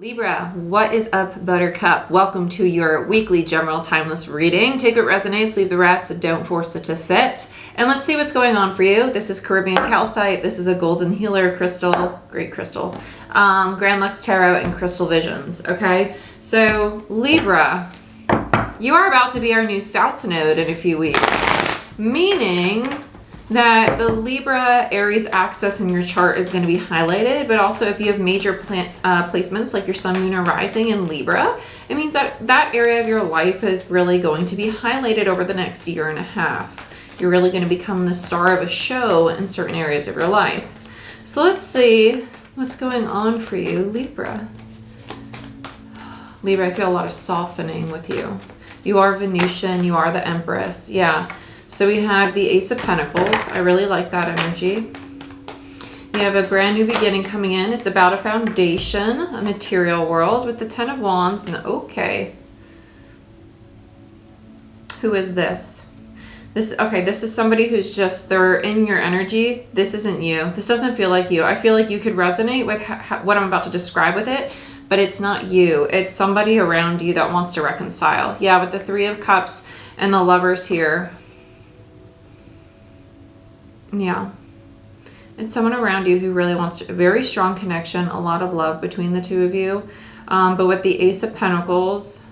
Libra, what is up, Buttercup? Welcome to your weekly general timeless reading. Take what resonates, leave the rest, don't force it to fit. And let's see what's going on for you. This is Caribbean Calcite. This is a golden healer crystal, great crystal, Grand Lux Tarot and Crystal Visions. Okay, so Libra, you are about to be our new South Node in a few weeks, meaning that the Libra Aries axis in your chart is going to be highlighted, but also if you have major placements like your Sun, Moon, or Rising in Libra, it means that that area of your life is really going to be highlighted over the next year and a half. You're really going to become the star of a show in certain areas of your life. So let's see what's going on for you, Libra. Libra, I feel a lot of softening with you. You are Venusian, you are the Empress, yeah. So we have the Ace of Pentacles. I really like that energy. You have a brand new beginning coming in. It's about a foundation, a material world with the Ten of Wands. And okay. Who is this? This is somebody who's just, they're in your energy. This isn't you. This doesn't feel like you. I feel like you could resonate with what I'm about to describe with it, but it's not you. It's somebody around you that wants to reconcile. Yeah, with the Three of Cups and the Lovers here. Yeah, it's someone around you who really wants a very strong connection, a lot of love between the two of you. But with the Ace of Pentacles,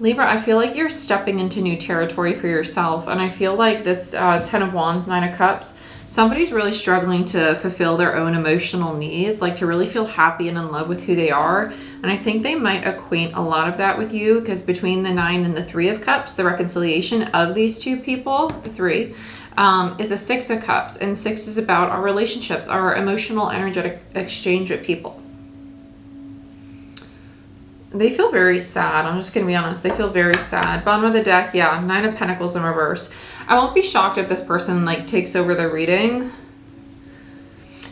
Libra, I feel like you're stepping into new territory for yourself. And I feel like this Ten of Wands, Nine of Cups, somebody's really struggling to fulfill their own emotional needs, like to really feel happy and in love with who they are. And I think they might acquaint a lot of that with you, because between the Nine and the Three of Cups, the reconciliation of these two people, the three, is a Six of Cups, and Six is about our relationships, our emotional, energetic exchange with people. They feel very sad. I'm just going to be honest. They feel very sad. Bottom of the deck, yeah, Nine of Pentacles in reverse. I won't be shocked if this person takes over the reading.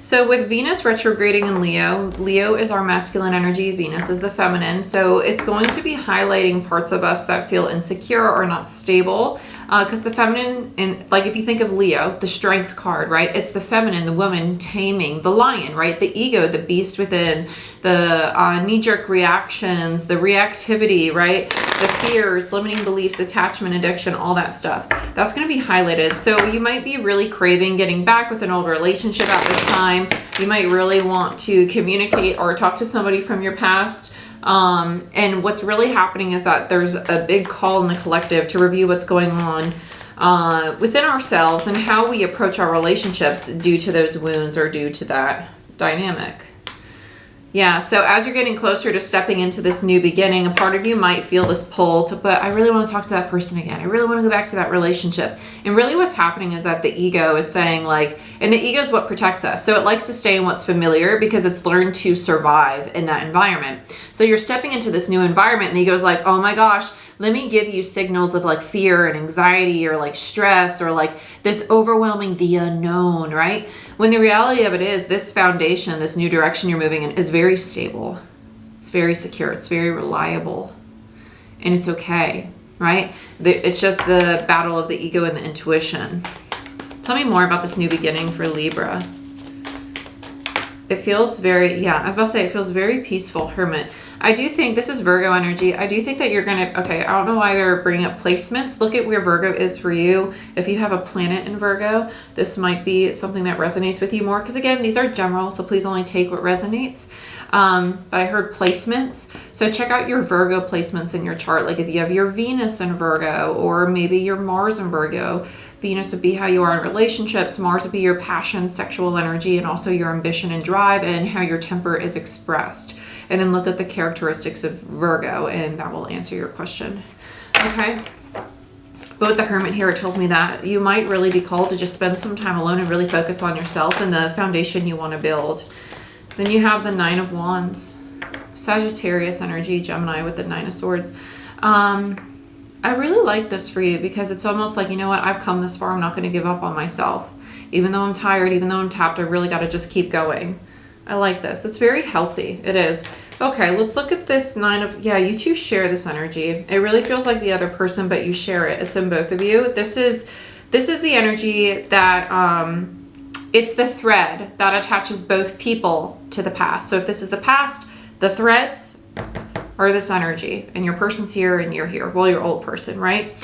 So with Venus retrograding in Leo, Leo is our masculine energy, Venus is the feminine. So it's going to be highlighting parts of us that feel insecure or not stable. Because the feminine, and if you think of Leo, the strength card, right? It's the feminine, the woman taming the lion, right? The ego, the beast within, the knee-jerk reactions, the reactivity, right? The fears, limiting beliefs, attachment, addiction, all that stuff. That's going to be highlighted. So you might be really craving getting back with an old relationship at this time. You might really want to communicate or talk to somebody from your past. And what's really happening is that there's a big call in the collective to review what's going on within ourselves and how we approach our relationships due to those wounds or due to that dynamic. Yeah, so as you're getting closer to stepping into this new beginning, a part of you might feel this pull to, but I really want to talk to that person again. I really want to go back to that relationship. And really what's happening is that the ego is saying and the ego is what protects us. So it likes to stay in what's familiar because it's learned to survive in that environment. So you're stepping into this new environment and the ego is like, oh my gosh, let me give you signals of fear and anxiety or stress or this overwhelming, the unknown, right? When the reality of it is this foundation, this new direction you're moving in is very stable. It's very secure. It's very reliable. And it's okay, right? It's just the battle of the ego and the intuition. Tell me more about this new beginning for Libra. It feels very, I was about to say, it feels very peaceful, Hermit. I do think this is Virgo energy. I do think that you're going to, I don't know why they're bringing up placements. Look at where Virgo is for you. If you have a planet in Virgo, this might be something that resonates with you more. Because again, these are general, so please only take what resonates. But I heard placements. So check out your Virgo placements in your chart. If you have your Venus in Virgo or maybe your Mars in Virgo. Venus would be how you are in relationships. Mars would be your passion, sexual energy, and also your ambition and drive and how your temper is expressed. And then look at the characteristics of Virgo and that will answer your question. Okay. But with the Hermit here, it tells me that you might really be called to just spend some time alone and really focus on yourself and the foundation you want to build. Then you have the Nine of Wands, Sagittarius energy, Gemini with the Nine of Swords. I really like this for you because it's almost like, you know what, I've come this far. I'm not going to give up on myself. Even though I'm tired, even though I'm tapped, I really got to just keep going. I like this. It's very healthy. It is. Okay, let's look at this Nine of, you two share this energy. It really feels like the other person, but you share it. It's in both of you. This is the energy that, it's the thread that attaches both people to the past. So if this is the past, The threads are this energy, and your person's here and you're here. Well, your old person, right?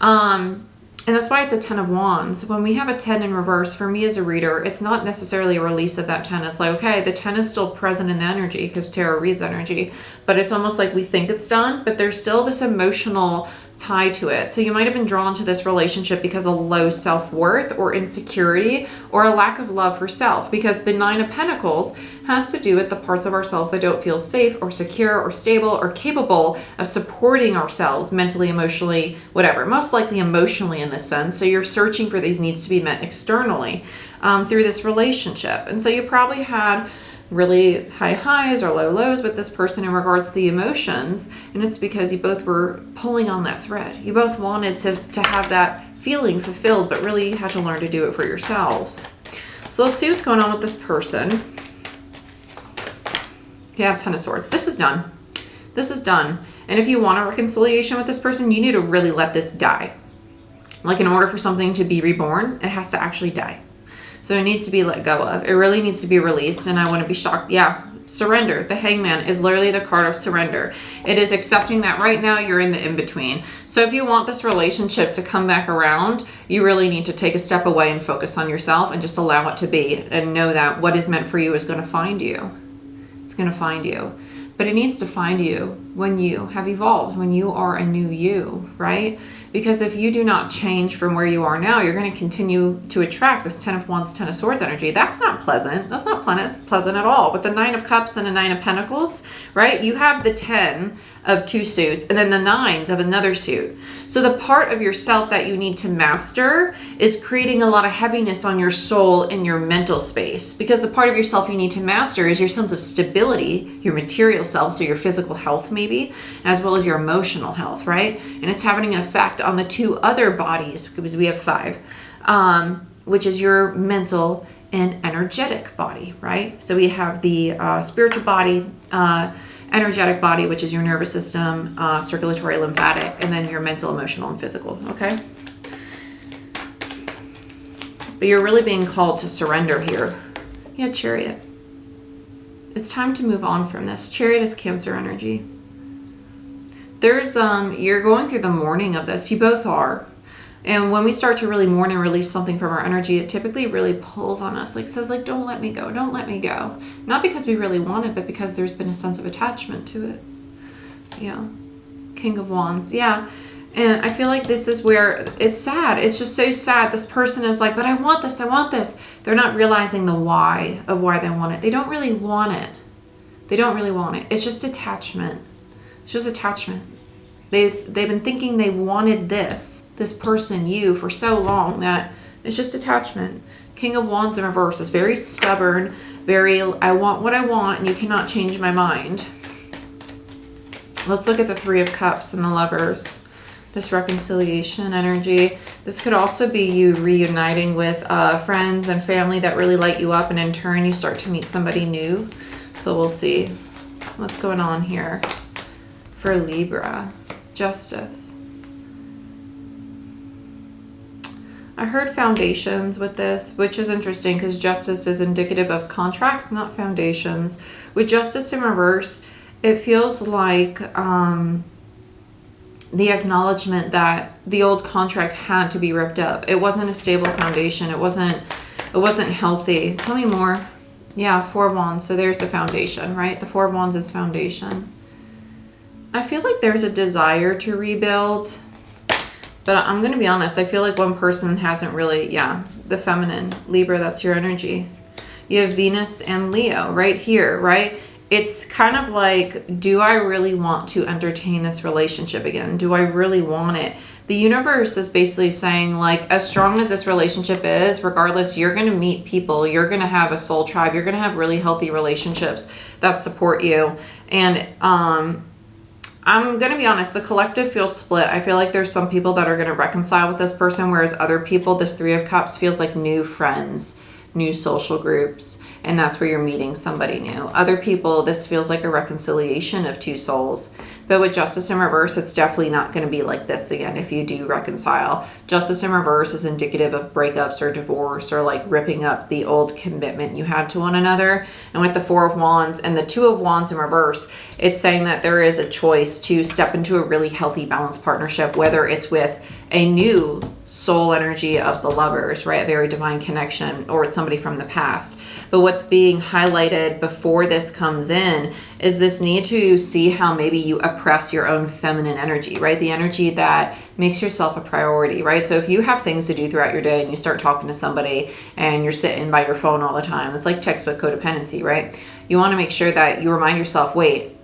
And that's why it's a 10 of Wands. When we have a 10 in reverse, for me as a reader, it's not necessarily a release of that 10. It's like, okay, the 10 is still present in the energy because tarot reads energy, but it's almost like we think it's done, but there's still this emotional tie to it. So you might have been drawn to this relationship because of low self-worth or insecurity or a lack of love for self, because the 9 of Pentacles has to do with the parts of ourselves that don't feel safe or secure or stable or capable of supporting ourselves mentally, emotionally, whatever, most likely emotionally in this sense. So you're searching for these needs to be met externally through this relationship. And so you probably had really high highs or low lows with this person in regards to the emotions, and it's because you both were pulling on that thread. You both wanted to have that feeling fulfilled, but really you had to learn to do it for yourselves. So let's see what's going on with this person. Yeah, 10 of Swords. This is done. This is done. And if you want a reconciliation with this person, you need to really let this die. Like, in order for something to be reborn, it has to actually die. So it needs to be let go of. It really needs to be released. And I want to be shocked. Yeah, surrender. The Hangman is literally the card of surrender. It is accepting that right now you're in the in-between. So if you want this relationship to come back around, you really need to take a step away and focus on yourself and just allow it to be, and know that what is meant for you is going to find you. It's going to find you. But it needs to find you when you have evolved, when you are a new you, right? Because if you do not change from where you are now, you're going to continue to attract this 10 of Wands, 10 of Swords energy. That's not pleasant. That's not pleasant at all. With the 9 of Cups and a 9 of Pentacles, right? You have the 10 of 2 suits and then the 9s of another suit. So the part of yourself that you need to master is creating a lot of heaviness on your soul and your mental space, because the part of yourself you need to master is your sense of stability, your material self, so your physical health maybe, as well as your emotional health, right? And it's having an effect on the 2 other bodies, because we have 5, which is your mental and energetic body, right? So we have the spiritual body, energetic body, which is your nervous system, circulatory, lymphatic, and then your mental, emotional, and physical, okay? But you're really being called to surrender here. Yeah, Chariot. It's time to move on from this. Chariot is Cancer energy. There's, you're going through the mourning of this. You both are. And when we start to really mourn and release something from our energy, it typically really pulls on us. Like, it says, like, don't let me go. Don't let me go. Not because we really want it, but because there's been a sense of attachment to it. Yeah. King of Wands. Yeah. And I feel like this is where it's sad. It's just so sad. This person is like, but I want this. I want this. They're not realizing the why of why they want it. They don't really want it. They don't really want it. It's just attachment. It's just attachment. They've been thinking they've wanted this person, you, for so long that it's just attachment. King of Wands in reverse is very stubborn, very, I want what I want and you cannot change my mind. Let's look at the 3 of Cups and the Lovers. This reconciliation energy. This could also be you reuniting with friends and family that really light you up, and in turn you start to meet somebody new. So we'll see what's going on here for Libra. Justice. I heard foundations with this, which is interesting because justice is indicative of contracts, not foundations. With Justice in reverse, it feels like the acknowledgement that the old contract had to be ripped up. It wasn't a stable foundation. It wasn't healthy. Tell me more. Yeah, 4 of Wands. So there's the foundation, right? The 4 of Wands is foundation. I feel like there's a desire to rebuild, but I'm going to be honest. I feel like one person hasn't really, yeah, the feminine. Libra, that's your energy. You have Venus and Leo right here, right? It's kind of like, do I really want to entertain this relationship again? Do I really want it? The universe is basically saying, like, as strong as this relationship is, regardless, you're going to meet people. You're going to have a soul tribe. You're going to have really healthy relationships that support you. And I'm going to be honest, the collective feels split. I feel like there's some people that are going to reconcile with this person, whereas other people, this 3 of Cups feels like new friends, new social groups, and that's where you're meeting somebody new. Other people, this feels like a reconciliation of 2 souls But with justice in reverse, it's definitely not going to be like this again if you do reconcile. Justice in reverse is indicative of breakups or divorce or like ripping up the old commitment you had to one another. And with the Four of Wands and the Two of Wands in reverse, it's saying that there is a choice to step into a really healthy, balanced partnership, whether it's with a new soul energy of the lovers, right? A very divine connection, or it's somebody from the past. But what's being highlighted before this comes in is this need to see how maybe you oppress your own feminine energy, right? The energy that makes yourself a priority, right? So if you have things to do throughout your day and you start talking to somebody and you're sitting by your phone all the time, it's like textbook codependency, right? You want to make sure that you remind yourself, wait,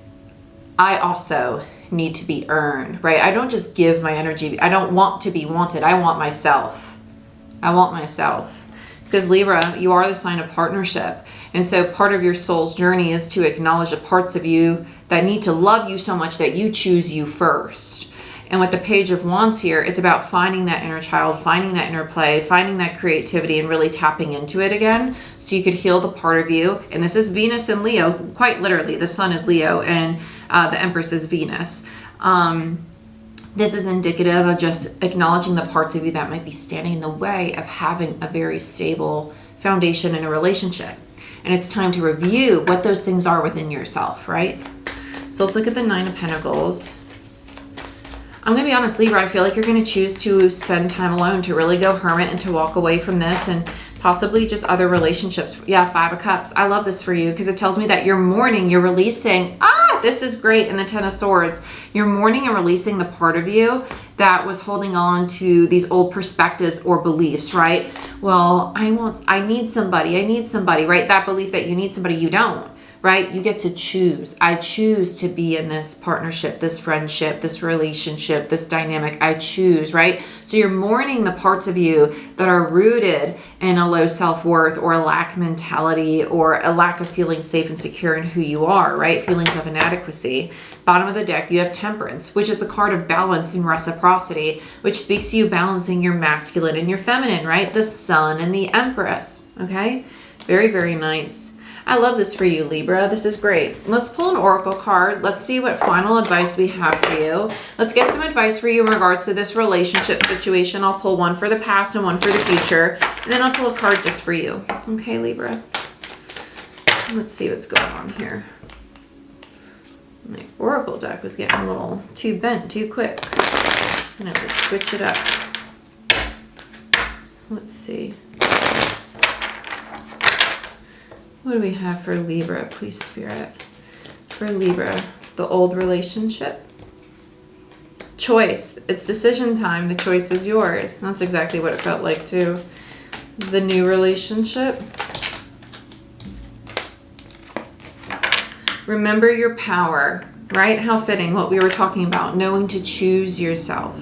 I also need to be earned, right? I don't just give my energy. I don't want to be wanted. I want myself. I want myself. Because Libra, you are the sign of partnership. And so part of your soul's journey is to acknowledge the parts of you that need to love you so much that you choose you first. And with the Page of Wands here, it's about finding that inner child, finding that inner play, finding that creativity, and really tapping into it again so you could heal the part of you. And this is Venus and Leo, quite literally. The Sun is Leo and the Empress is Venus. This is indicative of just acknowledging the parts of you that might be standing in the way of having a very stable foundation in a relationship. And it's time to review what those things are within yourself, right? So let's look at the Nine of Pentacles. I'm going to be honest, Libra, I feel like you're going to choose to spend time alone, to really go hermit and to walk away from this and possibly just other relationships. Yeah, Five of Cups. I love this for you because it tells me that you're mourning, you're releasing. This is great in the Ten of Swords. You're mourning and releasing the part of you that was holding on to these old perspectives or beliefs, right? Well, I need somebody, right? That belief that you need somebody, you don't, right? You get to choose. I choose to be in this partnership, this friendship, this relationship, this dynamic. I choose, right? So you're mourning the parts of you that are rooted in a low self-worth or a lack mentality or a lack of feeling safe and secure in who you are, right? Feelings of inadequacy. Bottom of the deck, you have Temperance, which is the card of balance and reciprocity, which speaks to you balancing your masculine and your feminine, right? The Sun and the Empress, okay? Very, very nice. I love this for you, Libra. This is great. Let's pull an oracle card. Let's see what final advice we have for you. Let's get some advice for you in regards to this relationship situation. I'll pull one for the past and one for the future, and then I'll pull a card just for you. Okay, Libra. Let's see what's going on here. My oracle deck was getting a little too bent too quick. I'm gonna have to switch it up. Let's see. What do we have for Libra, please, Spirit? For Libra, the old relationship. Choice. It's decision time. The choice is yours. That's exactly what it felt like, too. The new relationship. Remember your power, right? How fitting what we were talking about. Knowing to choose yourself.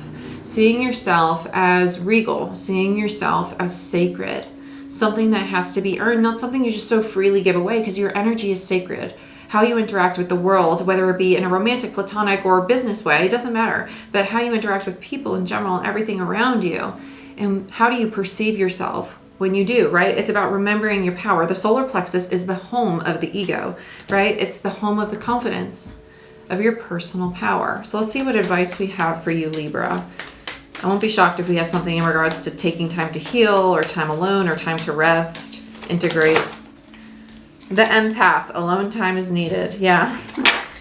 Seeing yourself as regal. Seeing yourself as sacred. Something that has to be earned, not something you just so freely give away, because your energy is sacred. How you interact with the world, whether it be in a romantic, platonic, or business way, it doesn't matter. But how you interact with people in general and everything around you. And how do you perceive yourself when you do, right? It's about remembering your power. The solar plexus is the home of the ego, right? It's the home of the confidence of your personal power. So let's see what advice we have for you, Libra. I won't be shocked if we have something in regards to taking time to heal or time alone or time to rest, integrate. The empath, alone time is needed. Yeah.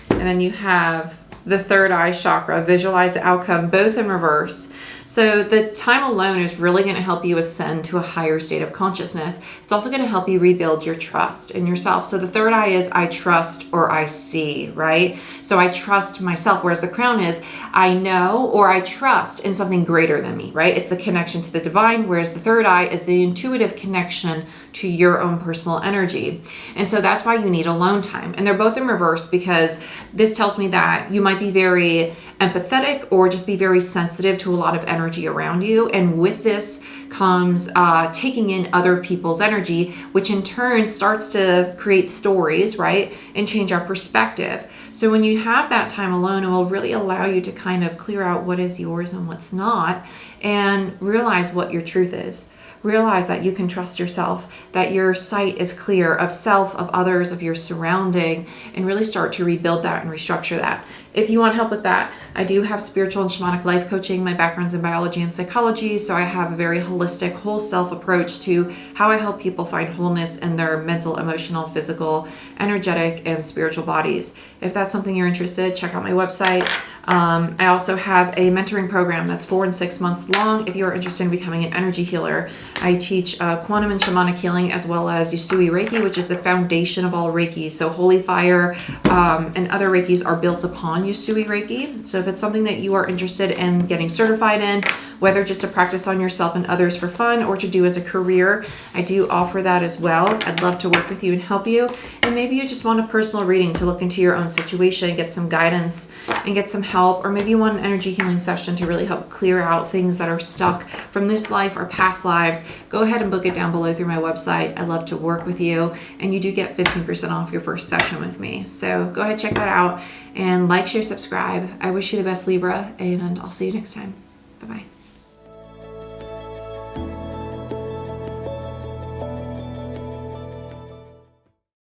And then you have the third eye chakra, visualize the outcome, both in reverse. So the time alone is really going to help you ascend to a higher state of consciousness. It's also going to help you rebuild your trust in yourself. So the third eye is I trust or I see, right? So I trust myself, whereas the crown is I know or I trust in something greater than me, right? It's the connection to the divine, whereas the third eye is the intuitive connection to your own personal energy. And so that's why you need alone time. And they're both in reverse because this tells me that you might be very empathetic or just be very sensitive to a lot of energy around you. And with this comes taking in other people's energy, which in turn starts to create stories, right? And change our perspective. So when you have that time alone, it will really allow you to kind of clear out what is yours and what's not, and realize what your truth is. Realize that you can trust yourself, that your sight is clear of self, of others, of your surrounding, and really start to rebuild that and restructure that. If you want help with that, I do have spiritual and shamanic life coaching. My background's in biology and psychology, so I have a very holistic, whole self approach to how I help people find wholeness in their mental, emotional, physical, energetic, and spiritual bodies. If that's something you're interested, check out my website. I also have a mentoring program that's 4 and 6 months long. If you're interested in becoming an energy healer, I teach quantum and shamanic healing, as well as Usui Reiki, which is the foundation of all Reiki. So holy fire and other Reikis are built upon Usui Reiki. So if it's something that you are interested in getting certified in, whether just to practice on yourself and others for fun or to do as a career, I do offer that as well. I'd love to work with you and help you. And maybe you just want a personal reading to look into your own situation, get some guidance and get some help, or maybe you want an energy healing session to really help clear out things that are stuck from this life or past lives. Go ahead and book it down below through my website. I'd love to work with you, and you do get 15% off your first session with me. So go ahead, check that out, and like, share, subscribe. I wish you the best, Libra, and I'll see you next time. Bye-bye.